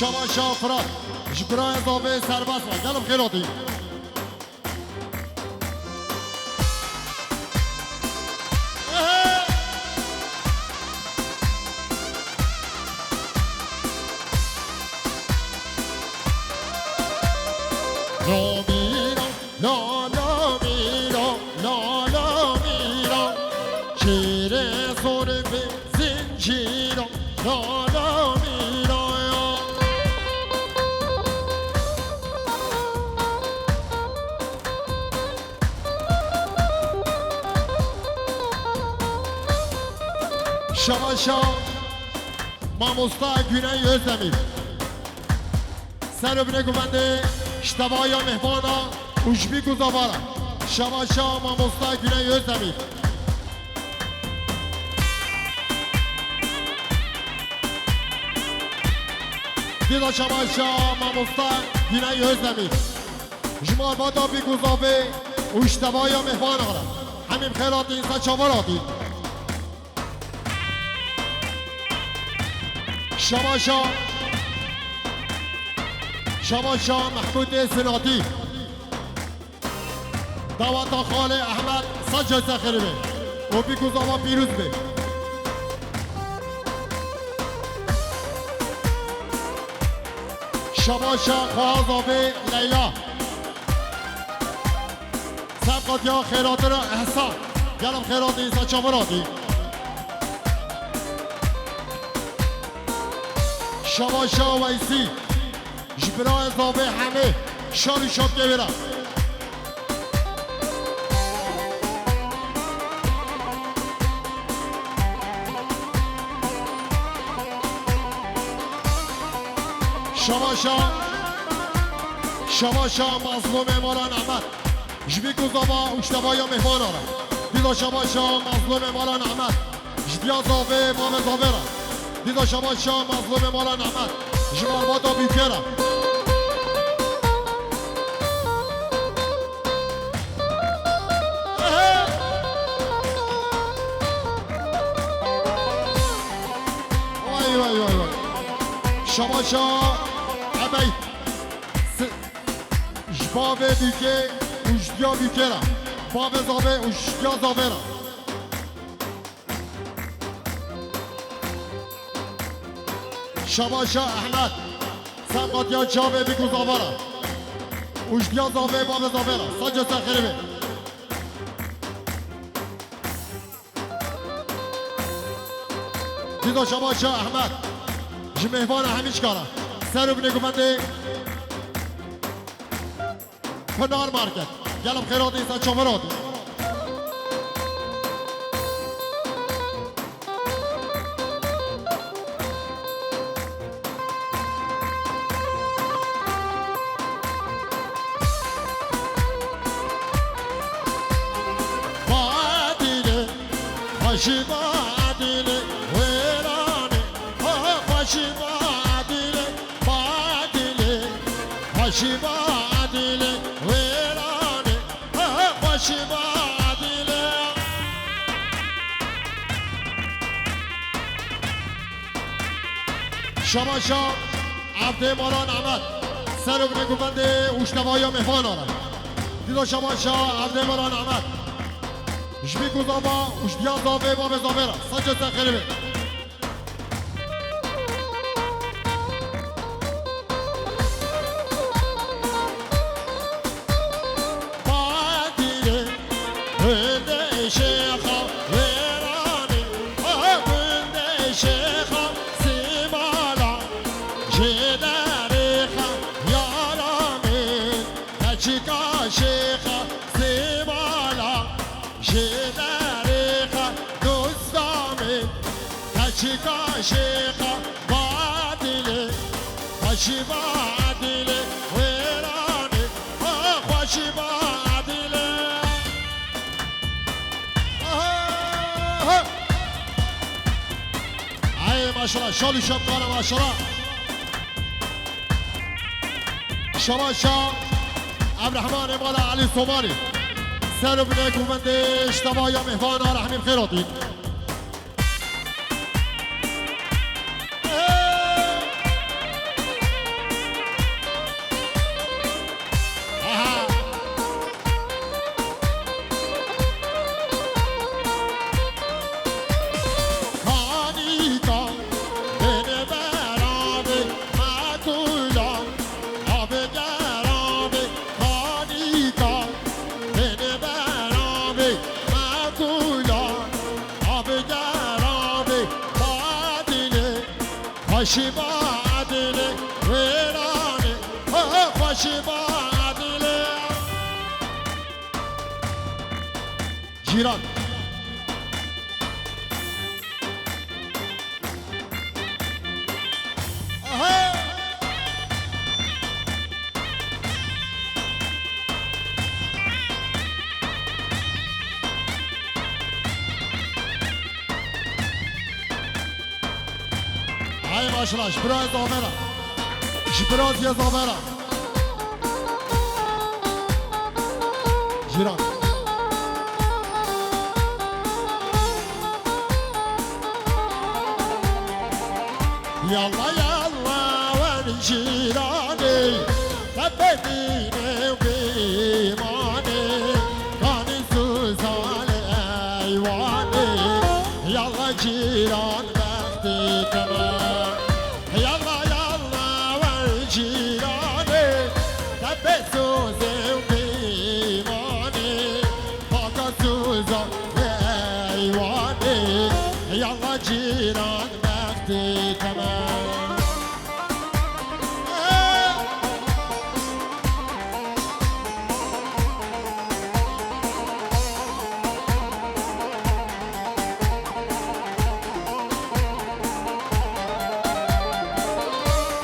شما شافرات شکرای اضافه سرباز و گلم خیراتی لا میرا لا لا میرا لا لا میرا شیر سر به زنجیرا لا لا میرا شباشا ما مستقبلن یزدمی سر بینه گونده اشتباهی مهمانا اوشبی گذابارا شباشا ما مستقبلن یزدمی دیدا شباشا ما مستقبلن یزدمی جمال بادا بی گذابه و اشتباهی مهمانا همین خیراتی انسان چاوراتی شباشا شباشا محمود سناتی دعوت خاله احمد سجای سخری به و بی گذابا پیروز به شباشا خوازابه لیلا سبقات یا خیرات را احسان گلم خیراتی ایسا چامراتی شباشا ویسی جبرا اضافه همه شاری شاد که برم شباشا مظلوم مالان احمد جبی گذابا اشتباه یا مهمان آره دیدا شباشا مظلوم مالان احمد جبی اضافه مام اضافه را دیدا شباشا مظلوم مالان احمد جمال بادا بیکرم شباشا ابی جباب بیکه اشتیا بیکرم باب زابه اشتیا زابه را شباشا احمد سبقات یا جابه بی گذابارا اشتیا زابه باب زابه را سجا سخری به دیدا شباشا احمد جمهوان همیش کارا سر بینه گفنده پنار مارکت گلم خیراتی ایسا چامراتی بادیله باشی بادیله ویرانه باشی بادیله بادیله باشی بادیله ویرانه باشی بادیله شباشا عبده مالان احمد سر بینه گفنده اشتباهی مهمان آرد دیدا شباشا عبده مالان احمد جبی گذابا اشتیا زابه باب زابه را سجا سخری به بادیله بنده شیخا ویرانه بنده شیخا سیمالا جدریخا یارامین تچیکا شیخا سیمالا جدریخا دوستامین تچیکا شیخا بادیله خوشی بادیله ویرانه خوشی بادیله ای ماشاءالله شالی شب کنم ماشاءالله شباشا عبدالرحمن مالا علی صومالی سر بینه گوونده اشتباه یا مهمان ها رحمیم خیراتی خوشی با دل ویرانه خوشی با دل جیران های ماشالله شبراز آمرا شبراز یه زاورا جیران یالا یالا ون جیرانی تبدینه و بیمانه کانی سوزان ایوانه یالا جیران وقتی تمام یالا یالا ون جیرانی تبسوزه و بیمانه پاکا سوزان ایوانه یالا جیران وقتی تمام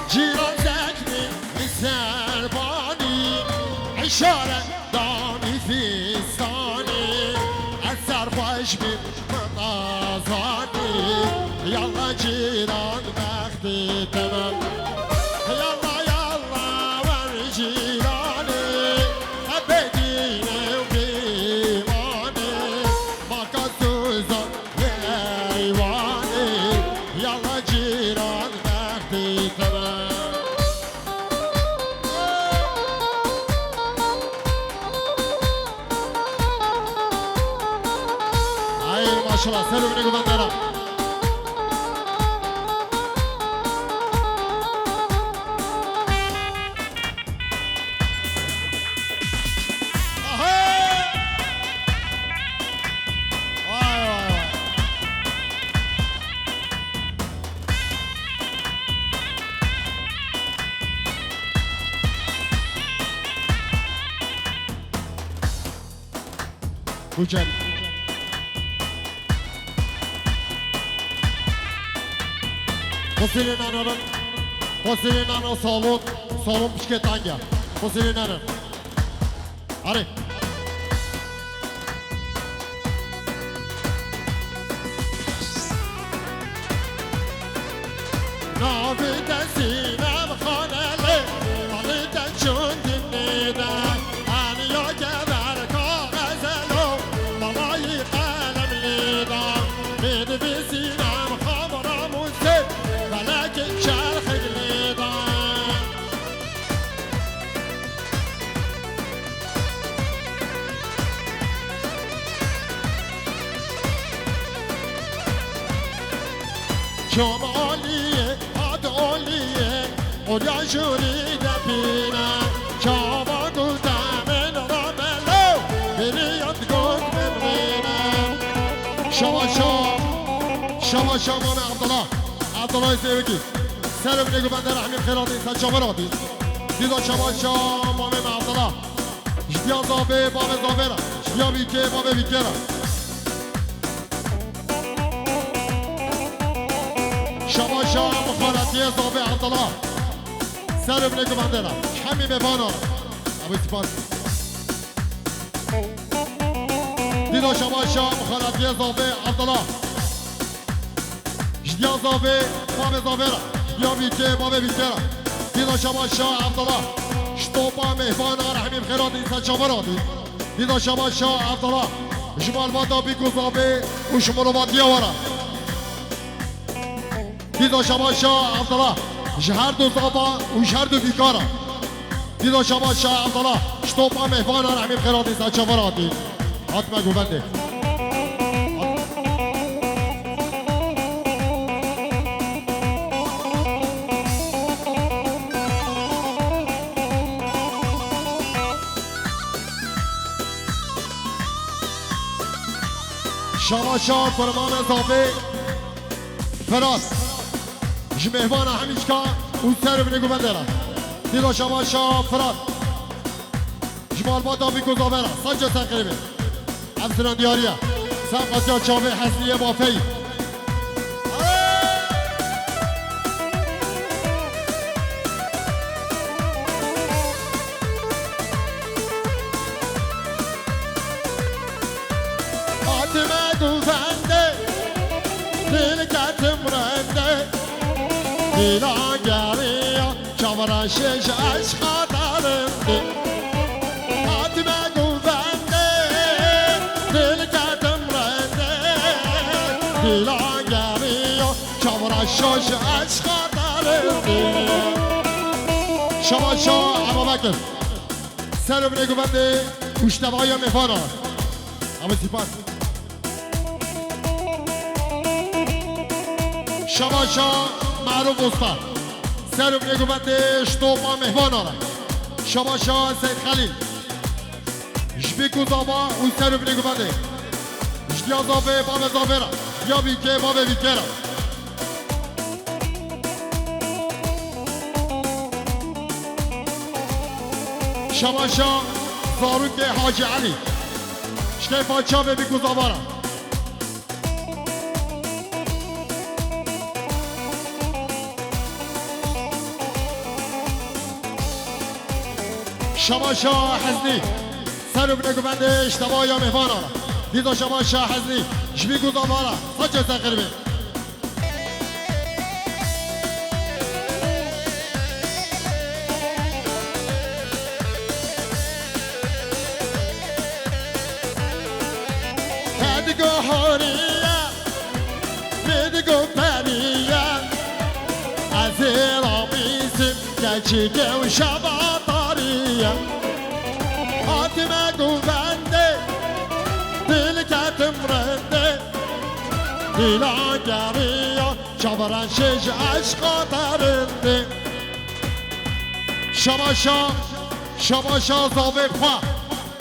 جیران زکنی سربانی اشاره دامی فیستانی از سرخوش بیم منازانی یالا جیران وقتی تمام یالا یالا ور جیرانی بدینه و بیمانه ماکا سوزان ایوانی یالا جیران وقتی تمام ماشاءالله سلام علیکم بندرم Güzel. Hüseyin Anar'ın Hüseyin Anar salon pişketten gel. Hüseyin Anar. Hadi. Nabiden sinem haneli, Nabiden çün dinliden, Aniya geber kağezelo, Balayı kalemliden, Bedi sinem hamra musir, Velakin çerhigliden. Şamaliye Oya juri de pina Şava kudamen ramelo Biri yat kod memrina Şava Mame Abdullah Sevgi Selam aleyküm ben de Rahmi Khirati sen şavar adi Diza Şava Mame Abdullah İhtiyan zabe Mame Zavera İhtiyan vike Mame Vikera Şava Mukhalatiye zabe Abdullah سلام علیکم اندرا کمی به بانا ابو سپاس دیدا شما شام مخالفی زاوه عبدالله جدیا زاوه ما به زاوه را یا بیکه ما به بیکه را دیدا شما شام عبدالله شتوپا مهبان رحمیم خیرات اینسان شما را دید دیدا شما شام عبدالله شمال وادا بیکو زاوه و شمال وادی وارا دیدا شما شام عبدالله شهر دو زابا و شهر دو بیکارا دیدا شما شاه عبدالله شتوپا مهبان رحمیم خیراتی سچوار آتی حتما گوبنده شما شاه فرمان اضافه فراس جمهوان همیشکا و سر بنگو بندرا دیلا شماشا فراد جمال بادا بیکو زاورا سنجا تقریبه افسران دیاریه سنقاطیا چاوه حسنیه بافی آتمه دوزنده دل کتم رنده دیلا گریه چاورا شش عشقا دارنده آتمه دوزنده دل کتم رنده دیلا گریه چاورا شش عشقا دارنده شما شا ابا بکر سر بنگو بنده گوشتوای مفانا اما سپاس شماشا معروف استاد سر بنگو بنده شتوما مهمان آره شماشا سید خلیل جبیکو زاوا و سر بنگو بنده جدیا زاوه باب زاوه یا بیکه باب بیکه را شماشا زاروک حاجی علی شکیفا چاوه بیکو زاوا را شماشا حزنی سر بنگو بنده اشتباه یا مهمان آره دیدا شماشا حزنی جبیگو زاوارا سجا تقریبه تدگو حوریه میدگو پریه از رابیسیم کچیگه و شبا آتمه گوونده دل کتم رنده دیلا گریه چاورن شش عشقا درنده شماشا زاوه خواه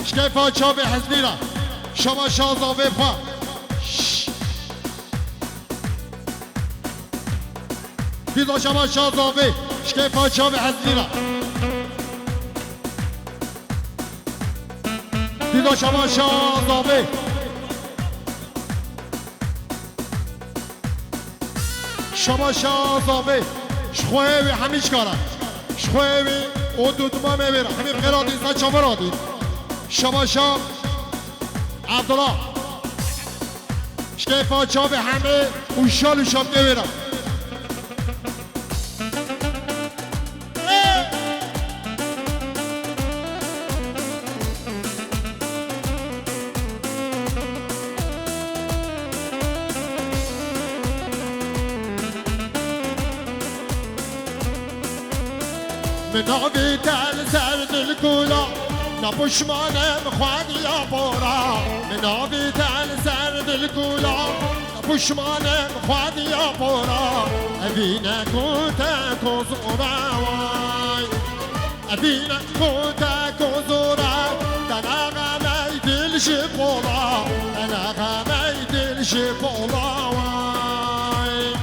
شکیفا چاوه حزنی را شماشا زاوه خواه دیدا شماشا زاوه شکیفا چاوه حزنی را دیدا شماشا زاوه شماشا زاوه شخوهوی همیش کارم شخوهوی او دودما میبیرم همین قرار دیزن چاور آدید شماشا عبدالله شکیفا چاوه همه اوشال میبیرم منابی تل سرد الگولا نپشمانم خوادی بورا منابی تل سرد الگولا نپشمانم خوادی بورا ابینه کوته کوزورا وای ابینه کوته کوزورا دناغمی دل شپولا دناغمی دل شپولا وای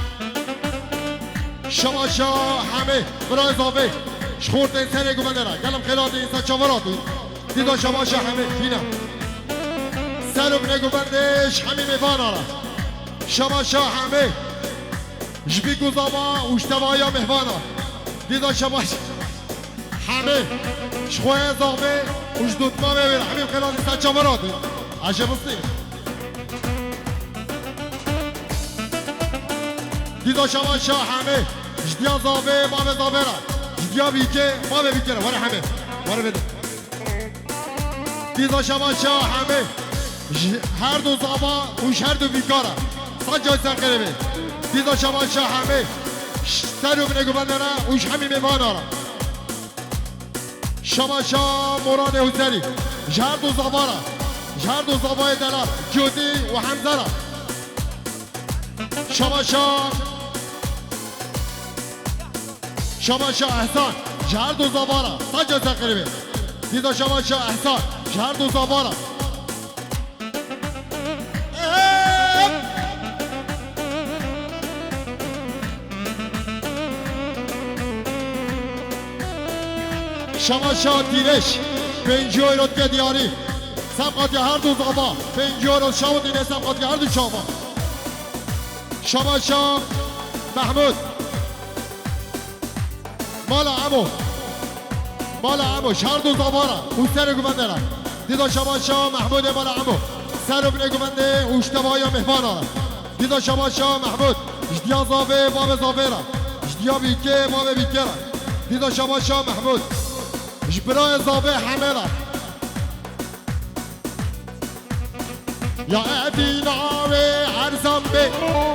شماشا همه برای زاوه شخورد سر گومنده را گلم خیلات اینسا چاوراتون دیدا شماشا همه بینم سر بنه گومندش همه میفانا را شماشا همه جبی گوزاوا اوشتوایا مهوانا دیدا شماشا همه شخوه زاوه اوشدودما میبیره همه خیلات اینسا چاوراتون عجب استی دیدا شماشا همه جدیا زاوه باب زاوه را جدیا بیکه باب بیکه را وره همه وره بده دیدا شماشا همه هر دو زاوا اوش هر دو بیکاره سجای سرقربه دیدا شماشا همه سر و بنگو بندره اوش همی میماناره شماشا مراد حسری هر دو زاوا را هر دو زاوای دلار جودی و حمزه را شماشا احسان جهر دو زاوارا سجا تقریبه دیدا شماشا احسان جهر دو زاوارا شما شاد دیرش 5 یورو که دیاری سبقاتی هر دو زابا 5 یورو شما دینه سبقاتی هر دو شما شما شاه محمود مالا عمو هر دو زابا را او سر گمنده را دیدا شما شاه محمود مالا عمو سر بینه گمنده او اشتباه یا مهمان را دیدا شما شاه محمود اشتیا زابه باب زابه را اشتیا بیکه باب بیکه را دیدا شما شاه محمود برای زابه همه را یا افیناوه هر زنبه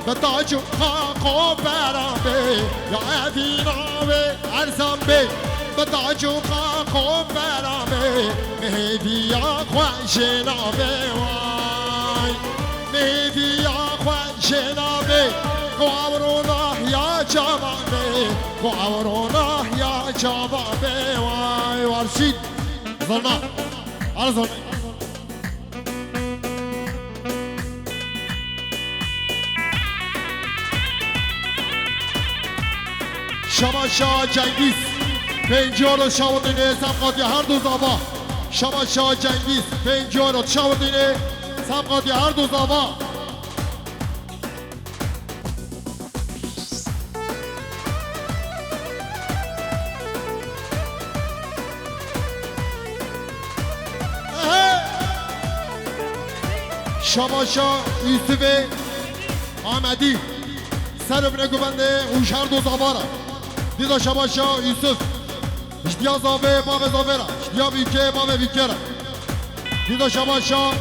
به تاج و خاق و برامه یا افیناوه هر زنبه به تاج و خاق و برامه مهدیا خوش نامه وای مهدیا خوش نامه قوارونه یا جوابه قوارونه یا جوابه وای ورشید ظلمه على ظلمه شما شاه جنگیز 5 یورو شاوردینه سبقاتی هر دو زابا شما شاه جنگیز 5 یورو شاوردینه سبقاتی هر دو زابا شما شاه یوسف آمدی سر بینه گوبنده اوش هر دو زابا را دیدا شما شاه یوسف اشتیا زابه باب زابه را اشتیا بیکه باب بیکه را دیدا شما شاه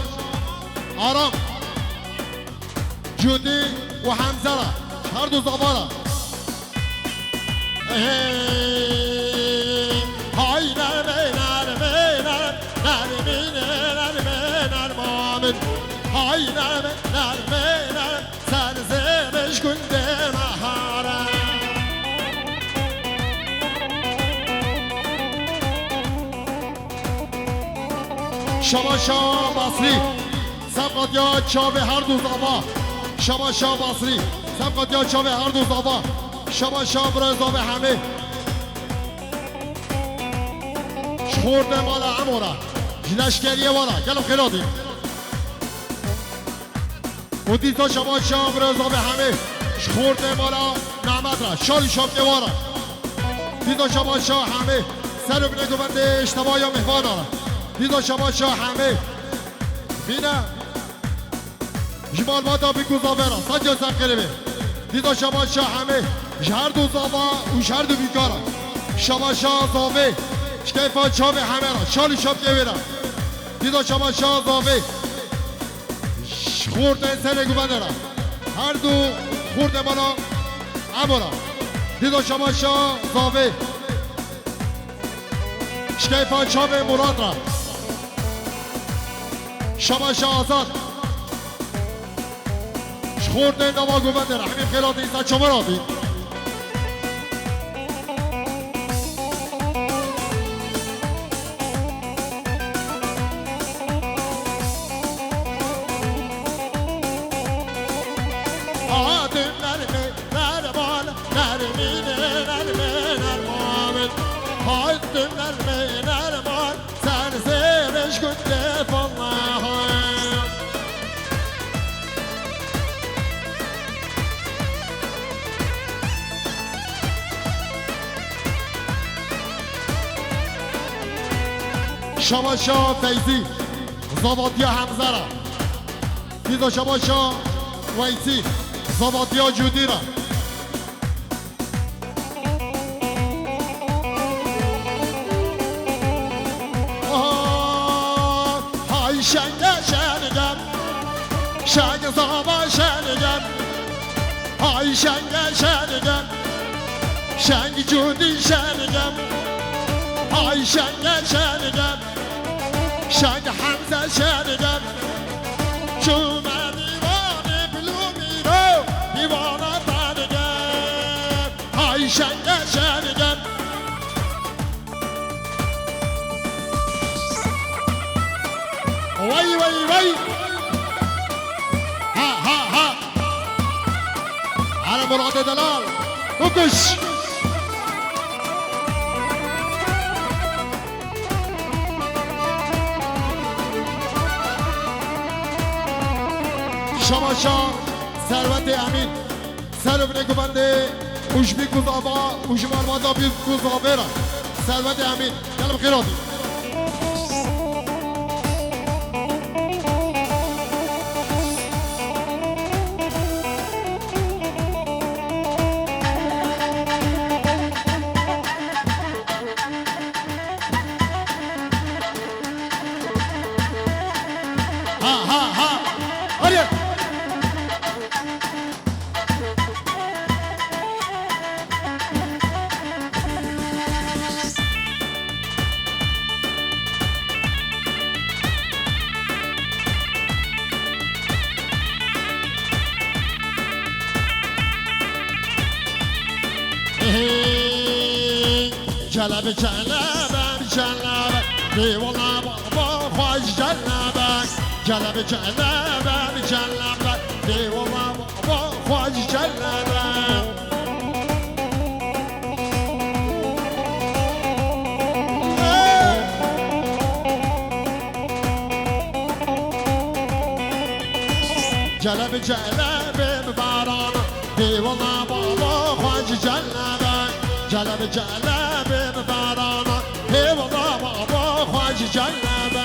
آرام جودی و حمزه را هر دو زابا را های نرمه نرمه نرمه نرمه نرمه های نرمه نرمه نرمه سرزمش گنده مهاره شما شاه بصری سبقات یا چاوه هر دو زابا شما شاه بصری سبقات یا چاوه هر دو زابا شما شاه برای زابه همه شخورده مالا امورا لشکریه والا گلو خیلاتی و دیتا شما شاه برای زابه همه شخورده مالا نعمت را شالی شاب نوارا دیتا شما شاه همه سر بینه گوبنده اشتباه یا مهمان را دیدا شما شاه همه بینه جمال بادا بگو زابرا سنجا سنقربه دیدا شما شاه همه هر دو زابا و هر دو بیکارا شما شاه زابه شکیفا چاوه همه را شالی شاب گویرا دیدا شما شاه زابه خورده سر گوبنده را هر دو خورده بالا امورا دیدا شما شاه زابه شکیفا چاوه مراد را شما شاه آزاد خورده نوا گوبنده را همین خیلات ایسا شما را دید آدم نرمه نرمان نرمینه نرمه نرمامن آدم نرمه نرمان سرزمش گنده فالله شما شاه فیزی زابادیا حمزه را دیدا شما شاه ویسی زابادیا جودی را های شنگ شنگم شنگ زابا شنگم های شنگ شنگم شنگ جودی شنگم های شنگ شنگم شنگ حمزه شنگم چون دیوانه بلومی رو دیوانه تنگم های شنگ شنگم وای وای وای ها ها ها على مراد دلال بکش شماشا ثروت امین سربنه گبنده اوش بی گذابا اوش مرمادا بی گذابه ثروت امین گلم خیراتی جلب جلب جلب دیوانا بابا خواهش جلب جلب جلب جلب دیوانا بابا خواهش جلب جلب جلب باران دیوانا بابا خواهش جلب جلب جلب باران دیوانا بابا خواهش جلب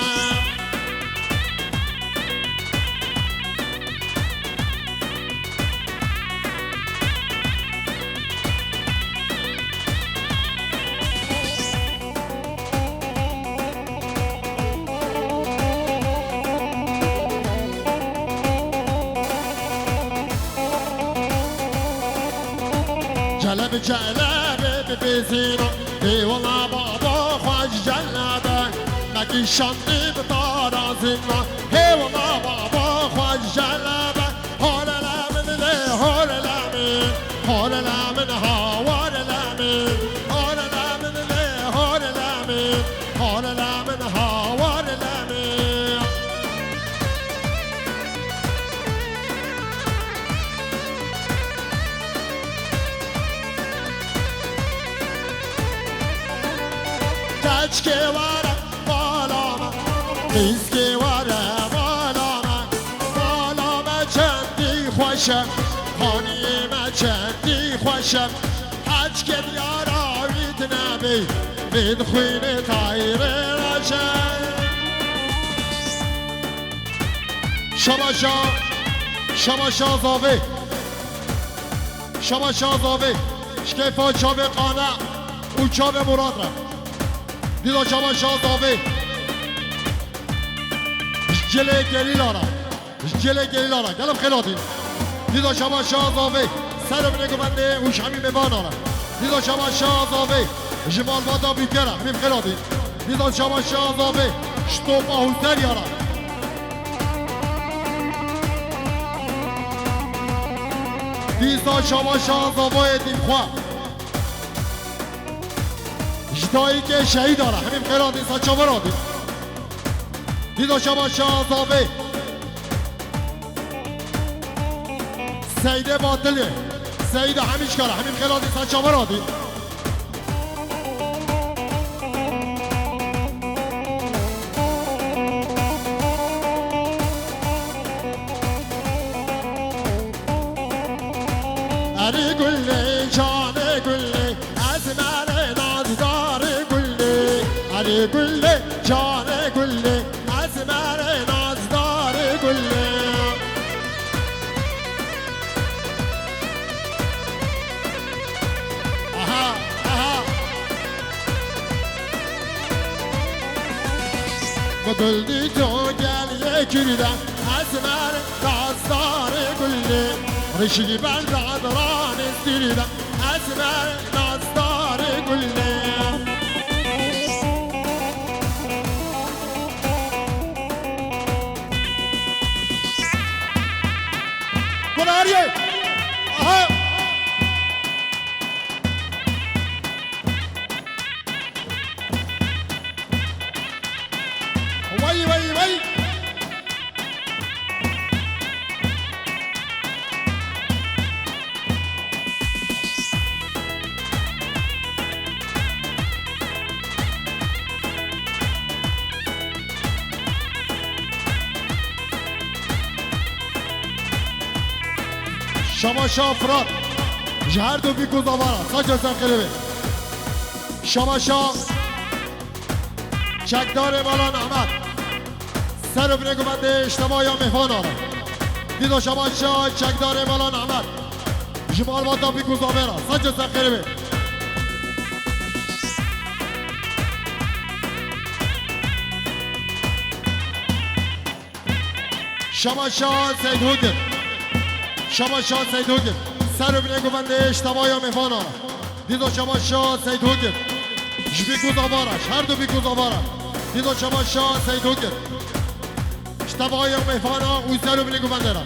جلب جلب بزینا دیوانا بابا خواهش جلب مگی شاندی به بارازینا دیوانا بابا خواهش جلب حال لمن له حال لمن حال لمن هوار لمن حال لمن له حال لمن حال لمن هوار لمن کچ که واره بالا من نیز که واره بالا من بالا من چندی خوشم خانی من چندی خوشم حج که بیارا وید نبی وید خوین تایره رشم شماشا زاوه شماشا زاوه شکفا چاوه قانه او چاوه مراد را دیدا شما شازاوه جله گلیل آره گلم خیلاتی دیدا شما شازاوه سر بینه گمنده اوش همین مبان آره دیدا شما شازاوه جمال بادا بیکره همین خیلاتی دیدا شما شازاوه شتوب آهوتری آره دیدا شما شازاوه دیم خواه جدایی که شهید داره همین خیرات این ساچه برادی دیدا شما شازاوه سیده باطله سیده همیش کاره همین خیرات این ساچه برادی اری گله جان گله از من نازدار گله اری گله جان گله از من نازدار گله آها گل تو گل یکیدم از من نازدار گله رشی بر دادران استیدم از من نازدار گله گلاریه آها وای وای وای شماشا فراد جهر دو بی گزاوارا ساجا سنقلبه شماشا چکدار مالان احمد سر و بینگو بنده اشتباه یا مهمان آره دیدو شماشا چکدار مالان احمد جمال باتا بی گزاوارا ساجا سنقلبه شماشا سید هوگل شماشا سید هوگل سر و بینگو بنده اشتباه یا مهمان آره دیدو شماشا سید هوگل جبی گزاوارش هر دو بی گزاوارش دیدو شماشا سید هوگل اشتباه یا مهمان آره او سر و بینگو بنده را